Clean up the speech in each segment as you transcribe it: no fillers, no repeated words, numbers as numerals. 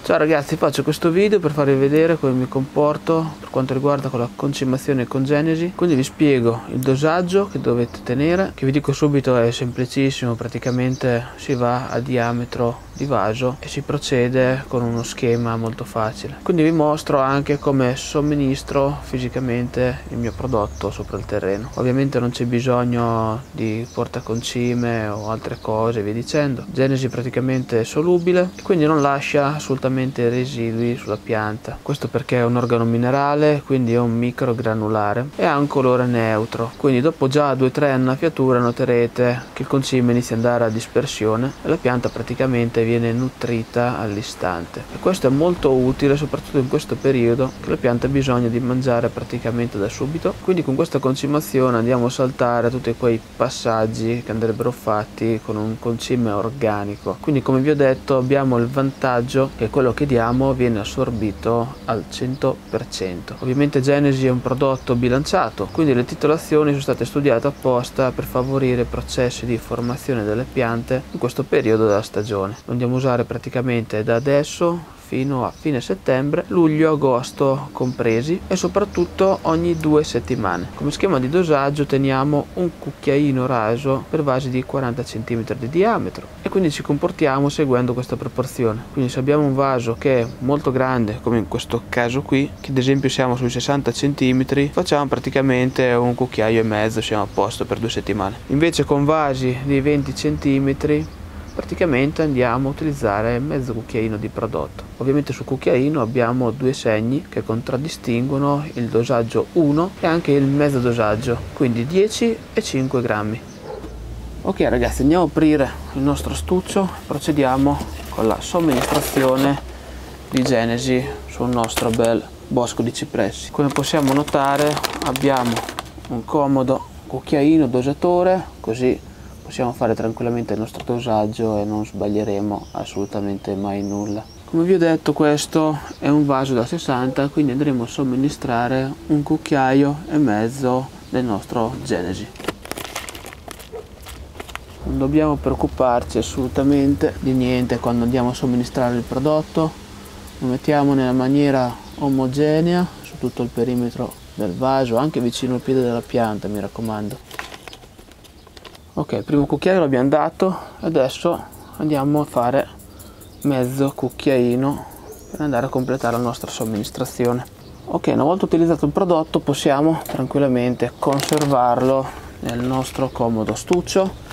Ciao ragazzi, faccio questo video per farvi vedere come mi comporto per quanto riguarda con la concimazione con Genesi. Quindi vi spiego il dosaggio che dovete tenere, che vi dico subito è semplicissimo, praticamente si va a diametro di vaso e si procede con uno schema molto facile. Quindi vi mostro anche come somministro fisicamente il mio prodotto sopra il terreno. Ovviamente non c'è bisogno di portaconcime o altre cose, via dicendo. Genesi praticamente è solubile e quindi non lascia assolutamente residui sulla pianta. Questo perché è un organo minerale, quindi è un microgranulare e ha un colore neutro. Quindi dopo già 2-3 annaffiature noterete che il concime inizia ad andare a dispersione e la pianta praticamente viene nutrita all'istante. E questo è molto utile soprattutto in questo periodo che la pianta ha bisogno di mangiare praticamente da subito. Quindi con questa concimazione andiamo a saltare tutti quei passaggi che andrebbero fatti con un concime organico. Quindi come vi ho detto abbiamo il vantaggio che quello che diamo viene assorbito al 100%. Ovviamente Genesi è un prodotto bilanciato, quindi le titolazioni sono state studiate apposta per favorire processi di formazione delle piante in questo periodo della stagione. Lo andiamo a usare praticamente da adesso fino a fine settembre, luglio-agosto compresi e soprattutto ogni 2 settimane. Come schema di dosaggio teniamo un cucchiaino raso per vasi di 40 cm di diametro e quindi ci comportiamo seguendo questa proporzione. Quindi se abbiamo un vaso che è molto grande, come in questo caso qui, che ad esempio siamo sui 60 cm, facciamo praticamente un cucchiaio e mezzo, siamo a posto per 2 settimane. Invece con vasi di 20 cm praticamente andiamo a utilizzare mezzo cucchiaino di prodotto. Ovviamente sul cucchiaino abbiamo 2 segni che contraddistinguono il dosaggio 1 e anche il mezzo dosaggio, quindi 10 e 5 grammi. Ok ragazzi, andiamo a aprire il nostro astuccio, procediamo con la somministrazione di Genesi sul nostro bel bosco di cipressi. Come possiamo notare abbiamo un comodo cucchiaino dosatore, così possiamo fare tranquillamente il nostro dosaggio e non sbaglieremo assolutamente mai nulla. Come vi ho detto, questo è un vaso da 60, quindi andremo a somministrare un cucchiaio e mezzo del nostro Genesi. Non dobbiamo preoccuparci assolutamente di niente quando andiamo a somministrare il prodotto, lo mettiamo nella maniera omogenea su tutto il perimetro del vaso, anche vicino al piede della pianta, mi raccomando. Ok, il primo cucchiaio l'abbiamo dato, adesso andiamo a fare mezzo cucchiaino per andare a completare la nostra somministrazione. Ok, una volta utilizzato il prodotto possiamo tranquillamente conservarlo nel nostro comodo astuccio.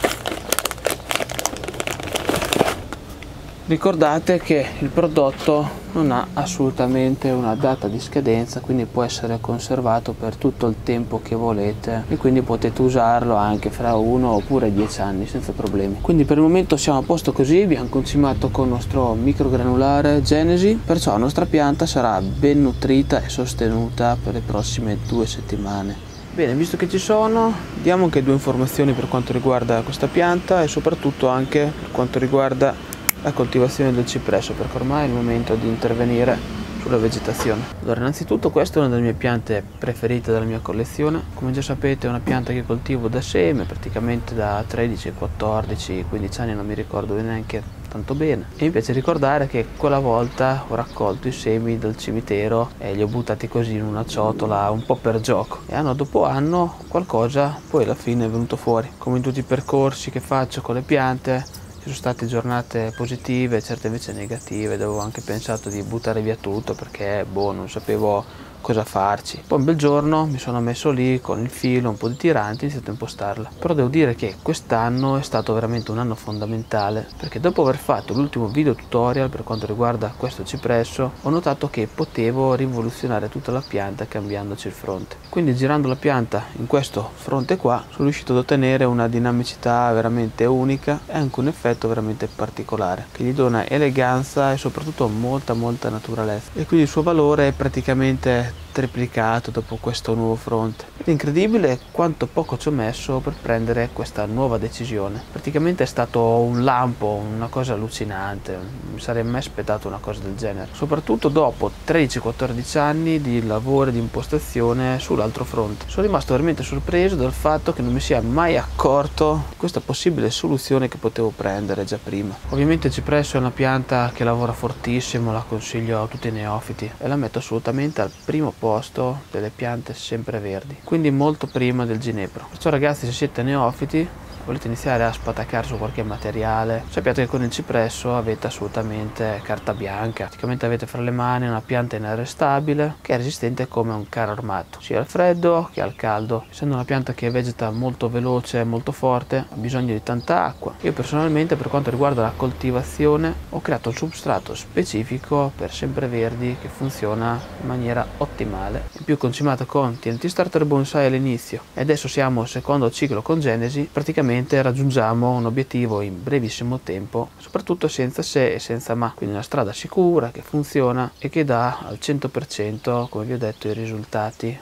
Ricordate che il prodotto non ha assolutamente una data di scadenza, quindi può essere conservato per tutto il tempo che volete e quindi potete usarlo anche fra 1 oppure 10 anni senza problemi. Quindi per il momento siamo a posto così, abbiamo concimato con il nostro microgranulare Genesi, perciò la nostra pianta sarà ben nutrita e sostenuta per le prossime 2 settimane. Bene, visto che ci sono, diamo anche 2 informazioni per quanto riguarda questa pianta e soprattutto anche per quanto riguarda la coltivazione del cipresso, perché ormai è il momento di intervenire sulla vegetazione. Allora, innanzitutto questa è una delle mie piante preferite della mia collezione. Come già sapete è una pianta che coltivo da seme, praticamente da 13, 14, 15 anni, non mi ricordo neanche tanto bene. E mi piace ricordare che quella volta ho raccolto i semi dal cimitero e li ho buttati così in una ciotola un po' per gioco. E anno dopo anno qualcosa poi alla fine è venuto fuori. Come in tutti i percorsi che faccio con le piante, ci sono state giornate positive, certe invece negative, dove ho anche pensato di buttare via tutto perché boh, non sapevo cosa farci. Poi un bel giorno mi sono messo lì con il filo, un po' di tirante, e ho iniziato a impostarla. Però devo dire che quest'anno è stato veramente un anno fondamentale, perché dopo aver fatto l'ultimo video tutorial per quanto riguarda questo cipresso, ho notato che potevo rivoluzionare tutta la pianta cambiandoci il fronte. Quindi girando la pianta in questo fronte qua, sono riuscito ad ottenere una dinamicità veramente unica e anche un effetto veramente particolare, che gli dona eleganza e soprattutto molta naturalezza. E quindi il suo valore è praticamente triplicato dopo questo nuovo fronte. Ed è incredibile quanto poco ci ho messo per prendere questa nuova decisione. Praticamente è stato un lampo, una cosa allucinante, non mi sarei mai aspettato una cosa del genere, soprattutto dopo 13-14 anni di lavoro e di impostazione sull'altro fronte. Sono rimasto veramente sorpreso dal fatto che non mi sia mai accorto di questa possibile soluzione che potevo prendere già prima. Ovviamente il cipresso è una pianta che lavora fortissimo, la consiglio a tutti i neofiti e la metto assolutamente al primo posto delle piante sempreverdi, quindi molto prima del ginepro. Perciò ragazzi, se siete neofiti, volete iniziare a spataccare su qualche materiale, sappiate che con il cipresso avete assolutamente carta bianca. Praticamente avete fra le mani una pianta inarrestabile che è resistente come un carro armato, sia al freddo che al caldo. Essendo una pianta che vegeta molto veloce e molto forte, ha bisogno di tanta acqua. Io personalmente, per quanto riguarda la coltivazione, ho creato un substrato specifico per sempreverdi che funziona in maniera ottimale. In più, concimato con TNT Starter Bonsai all'inizio e adesso siamo al secondo ciclo con Genesi, praticamente raggiungiamo un obiettivo in brevissimo tempo, soprattutto senza se e senza ma, quindi una strada sicura che funziona e che dà al 100%, come vi ho detto, i risultati.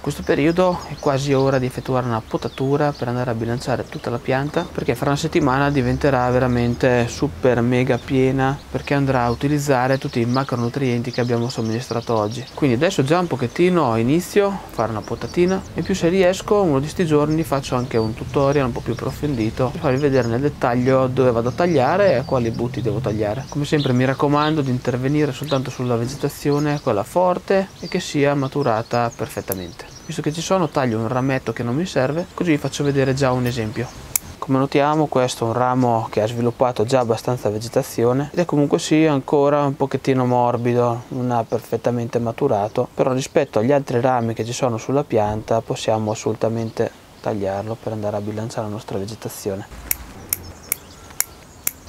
In questo periodo è quasi ora di effettuare una potatura per andare a bilanciare tutta la pianta, perché fra una settimana diventerà veramente super mega piena, perché andrà a utilizzare tutti i macronutrienti che abbiamo somministrato oggi. Quindi adesso già un pochettino inizio a fare una potatina, e più se riesco uno di questi giorni faccio anche un tutorial un po' più approfondito per farvi vedere nel dettaglio dove vado a tagliare e quali butti devo tagliare. Come sempre mi raccomando di intervenire soltanto sulla vegetazione, quella forte e che sia maturata perfettamente. Visto che ci sono, taglio un rametto che non mi serve, così vi faccio vedere già un esempio. Come notiamo, questo è un ramo che ha sviluppato già abbastanza vegetazione ed è comunque sia ancora un pochettino morbido, non ha perfettamente maturato, però rispetto agli altri rami che ci sono sulla pianta possiamo assolutamente tagliarlo per andare a bilanciare la nostra vegetazione.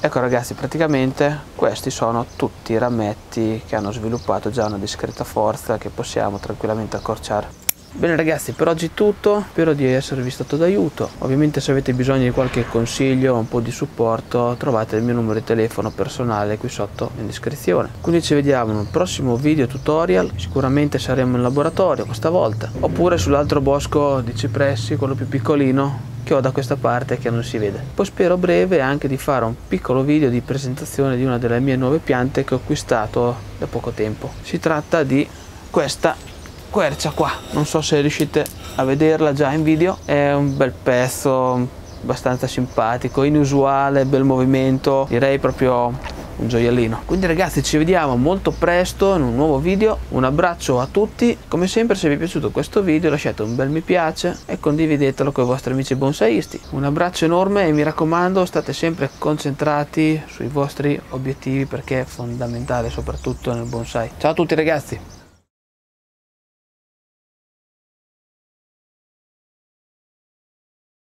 Ecco ragazzi, praticamente questi sono tutti i rametti che hanno sviluppato già una discreta forza che possiamo tranquillamente accorciare. Bene ragazzi, per oggi è tutto, spero di esservi stato d'aiuto. Ovviamente se avete bisogno di qualche consiglio o un po' di supporto, trovate il mio numero di telefono personale qui sotto in descrizione. Quindi ci vediamo in un prossimo video tutorial, sicuramente saremo in laboratorio questa volta, oppure sull'altro bosco di cipressi, quello più piccolino che ho da questa parte che non si vede. Poi spero a breve anche di fare un piccolo video di presentazione di una delle mie nuove piante che ho acquistato da poco tempo. Si tratta di questa quercia qua, non so se riuscite a vederla già in video, è un bel pezzo abbastanza simpatico, inusuale, bel movimento, direi proprio un gioiellino. Quindi ragazzi, ci vediamo molto presto in un nuovo video, un abbraccio a tutti, come sempre se vi è piaciuto questo video lasciate un bel mi piace e condividetelo con i vostri amici bonsaisti. Un abbraccio enorme e mi raccomando, state sempre concentrati sui vostri obiettivi perché è fondamentale soprattutto nel bonsai. Ciao a tutti ragazzi!